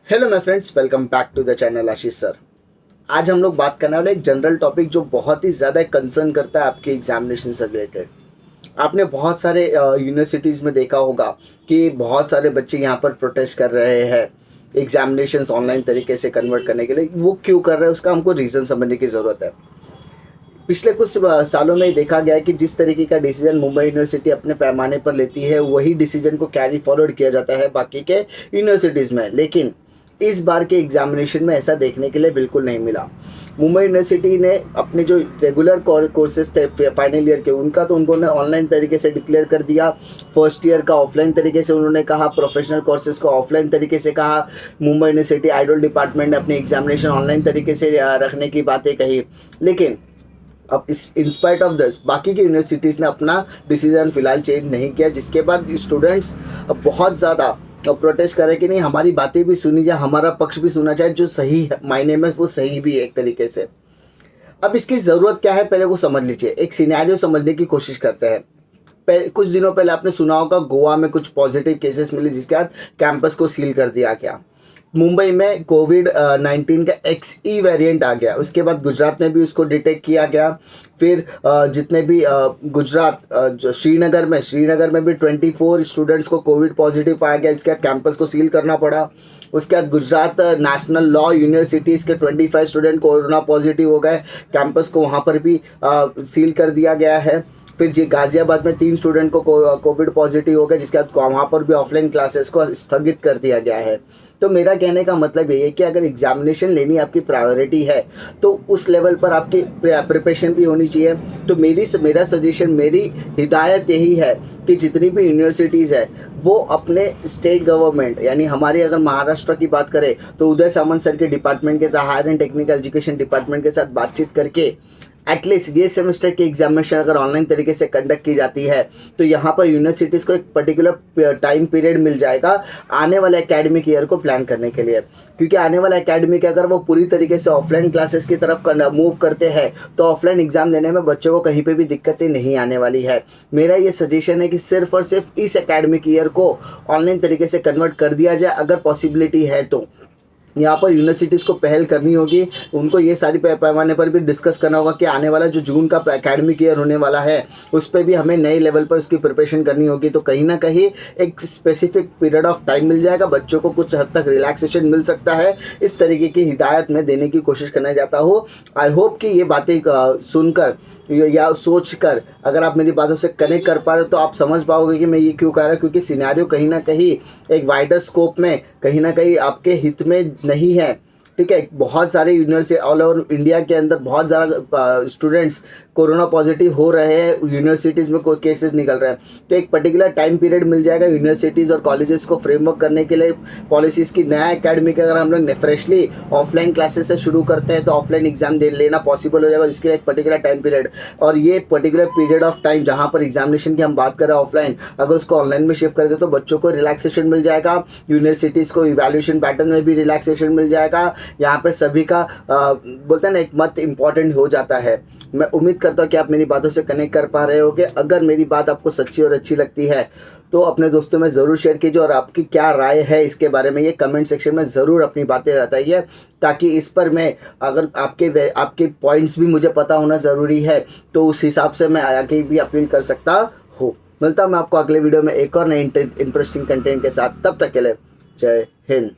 Hello my friends, welcome back to the channel Ashish sir. आज हम लोग बात करने वाले एक जनरल टॉपिक जो बहुत ही ज़्यादा कंसर्न करता है आपके एग्जामिनेशन से रिलेटेड। आपने बहुत सारे यूनिवर्सिटीज़ में देखा होगा कि बहुत सारे बच्चे यहाँ पर प्रोटेस्ट कर रहे हैं एग्जामिनेशंस ऑनलाइन तरीके से कन्वर्ट करने के लिए। वो क्यों कर रहे हैं उसका हमको रीज़न समझने की ज़रूरत है। पिछले कुछ सालों में देखा गया है कि जिस तरीके का डिसीजन मुंबई यूनिवर्सिटी अपने पैमाने पर लेती है वही डिसीजन को कैरी फॉरवर्ड किया जाता है बाकी के यूनिवर्सिटीज़ में, लेकिन इस बार के एग्जामिनेशन में ऐसा देखने के लिए बिल्कुल नहीं मिला। मुंबई यूनिवर्सिटी ने अपने जो रेगुलर कोर्सेज थे फाइनल ईयर के, उनका तो उन्होंने ऑनलाइन तरीके से डिक्लेयर कर दिया। फर्स्ट ईयर का ऑफलाइन तरीके से उन्होंने कहा, प्रोफेशनल कोर्सेज को ऑफलाइन तरीके से कहा। मुंबई यूनिवर्सिटी आइडल डिपार्टमेंट ने अपने एग्जामिनेशन ऑनलाइन तरीके से रखने की बातें कही, लेकिन अब इस इंस्पाइट ऑफ दिस बाकी की यूनिवर्सिटीज़ ने अपना डिसीजन फिलहाल चेंज नहीं किया, जिसके बाद स्टूडेंट्स अब बहुत ज़्यादा प्रोटेस्ट कर रहे हैं कि नहीं, हमारी बातें भी सुनी जाए, हमारा पक्ष भी सुना जाए, जो सही मायने में वो सही भी है एक तरीके से। अब इसकी ज़रूरत क्या है पहले वो समझ लीजिए। एक सिनेरियो समझने की कोशिश करते हैं। कुछ दिनों पहले आपने सुना होगा गोवा में कुछ पॉजिटिव केसेस मिले, जिसके बाद कैंपस को सील कर दिया गया। मुंबई में कोविड-19 का XE वेरिएंट आ गया, उसके बाद गुजरात में भी उसको डिटेक्ट किया गया। फिर जितने भी गुजरात जो श्रीनगर में भी 24 स्टूडेंट्स को कोविड पॉजिटिव पाया गया, इसके बाद कैंपस को सील करना पड़ा। उसके बाद गुजरात नेशनल लॉ यूनिवर्सिटीज़ के 25 स्टूडेंट कोरोना पॉजिटिव हो गए, कैंपस को वहाँ पर भी सील कर दिया गया है। फिर जी गाज़ियाबाद में 3 स्टूडेंट को कोविड पॉजिटिव हो गया, जिसके बाद वहाँ पर भी ऑफलाइन क्लासेस को स्थगित कर दिया गया है। तो मेरा कहने का मतलब ये है कि अगर एग्जामिनेशन लेनी आपकी प्रायोरिटी है तो उस लेवल पर आपकी प्रिपरेशन भी होनी चाहिए। तो मेरा सजेशन, मेरी हिदायत यही है कि जितनी भी यूनिवर्सिटीज़ है वो अपने स्टेट गवर्नमेंट, यानी हमारी अगर महाराष्ट्र की बात करें तो उदय सामंत सर के डिपार्टमेंट के साथ, higher and technical education department के साथ बातचीत करके एटलीस्ट ये सेमेस्टर की एग्जामिनेशन अगर ऑनलाइन तरीके से कंडक्ट की जाती है तो यहाँ पर यूनिवर्सिटीज़ को एक पर्टिकुलर टाइम पीरियड मिल जाएगा आने वाले एकेडमिक ईयर को प्लान करने के लिए। क्योंकि आने वाला एकेडमिक अगर वो पूरी तरीके से ऑफलाइन क्लासेस की तरफ मूव करते हैं तो ऑफलाइन एग्जाम देने में बच्चों को कहीं पर भी दिक्कतें नहीं आने वाली है। मेरा ये सजेशन है कि सिर्फ और सिर्फ इस एकेडमिक ईयर को ऑनलाइन तरीके से कन्वर्ट कर दिया जाए अगर पॉसिबिलिटी है तो। यहाँ पर यूनिवर्सिटीज़ को पहल करनी होगी, उनको ये सारी पैमाने पर भी डिस्कस करना होगा कि आने वाला जो जून का एकेडमिक ईयर होने वाला है उस पर भी हमें नए लेवल पर उसकी प्रिपरेशन करनी होगी। तो कहीं ना कहीं एक स्पेसिफिक पीरियड ऑफ टाइम मिल जाएगा, बच्चों को कुछ हद तक रिलैक्सेशन मिल सकता है। इस तरीके की हिदायत मैं देने की कोशिश करना चाहता हूँ। आई होप कि ये बातें सुनकर या सोचकर अगर आप मेरी बातों से कनेक्ट कर पा रहे हो तो आप समझ पाओगे कि मैं ये क्यों कह रहा हूँ, क्योंकि सिनेरियो कहीं ना कहीं एक वाइडर स्कोप में कहीं ना कहीं आपके हित में नहीं है। ठीक है, बहुत सारे यूनिवर्सिटी ऑल ओवर इंडिया के अंदर बहुत ज़्यादा स्टूडेंट्स कोरोना पॉजिटिव हो रहे हैं, यूनिवर्सिटीज़ में कोई केसेस निकल रहे हैं। तो एक पर्टिकुलर टाइम पीरियड मिल जाएगा यूनिवर्सिटीज़ और कॉलेजेस को फ्रेमवर्क करने के लिए पॉलिसीज़ की। नया एकेडमिक अगर हम लोग फ्रेशली ऑफलाइन क्लासेस से शुरू करते हैं तो ऑफलाइन एग्जाम लेना पॉसिबल हो जाएगा, जिसके लिए एक पर्टिकुलर टाइम पीरियड और ये पर्टिकुलर पीरियड ऑफ टाइम जहाँ पर एग्जामिनेशन की हम बात कर रहे हैं ऑफलाइन, अगर उसको ऑनलाइन में शिफ्ट कर दे तो बच्चों को रिलैक्सेशन मिल जाएगा, यूनिवर्सिटीज़ को इवैल्यूएशन पैटर्न में भी रिलैक्सेशन मिल जाएगा। यहाँ पे सभी का बोलते हैं ना एक मत इम्पॉर्टेंट हो जाता है। मैं उम्मीद करता हूँ कि आप मेरी बातों से कनेक्ट कर पा रहे होगे। अगर मेरी बात आपको सच्ची और अच्छी लगती है तो अपने दोस्तों में ज़रूर शेयर कीजिए और आपकी क्या राय है इसके बारे में ये कमेंट सेक्शन में ज़रूर अपनी बातें बताइए, ताकि इस पर मैं अगर आपके पॉइंट्स भी मुझे पता होना ज़रूरी है तो उस हिसाब से मैं आगे भी अपील कर सकता हूँ। मिलता हूँ मैं आपको अगले वीडियो में एक और नए इंटरेस्टिंग कंटेंट के साथ। तब तक के लिए जय हिंद।